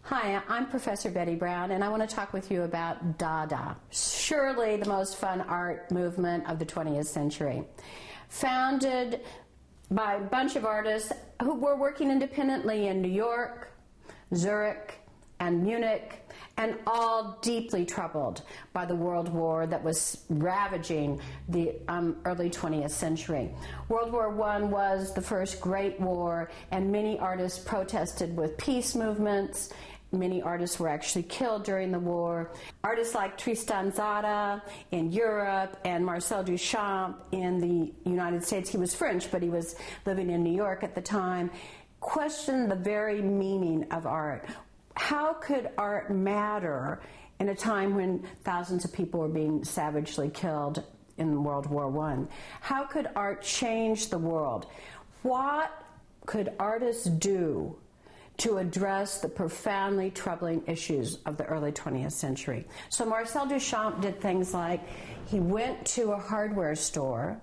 Hi, I'm Professor Betty Brown, and I want to talk with you about Dada, surely the most fun art movement of the 20th century. Founded by a bunch of artists who were working independently in New York, Zurich, and Munich, and all deeply troubled by the World War that was ravaging the early 20th century. World War I was the first great war, and many artists protested with peace movements. Many artists were actually killed during the war. Artists like Tristan Tzara in Europe and Marcel Duchamp in the United States, he was French, but he was living in New York at the time, questioned the very meaning of art. How could art matter in a time when thousands of people were being savagely killed in World War I? How could art change the world? What could artists do to address the profoundly troubling issues of the early 20th century? So Marcel Duchamp did things like he went to a hardware store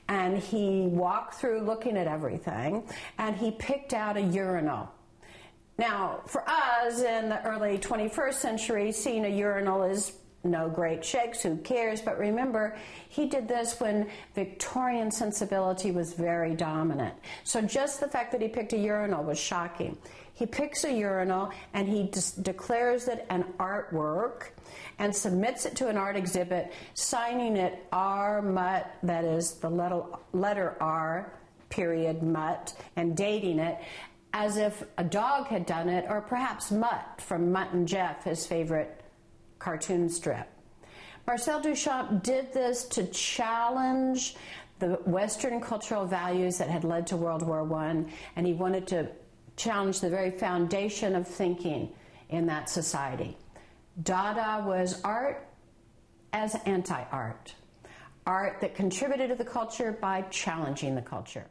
and he walked through looking at everything and he picked out a urinal. Now, for us in the early 21st century, seeing a urinal is no great shakes, who cares? But remember, he did this when Victorian sensibility was very dominant. So just the fact that he picked a urinal was shocking. He picks a urinal and he declares it an artwork and submits it to an art exhibit, signing it R. Mutt, that is the letter R, period, Mutt, and dating it as if a dog had done it, or perhaps Mutt from Mutt and Jeff, his favorite cartoon strip. Marcel Duchamp did this to challenge the Western cultural values that had led to World War I, and he wanted to challenge the very foundation of thinking in that society. Dada was art as anti-art, art that contributed to the culture by challenging the culture.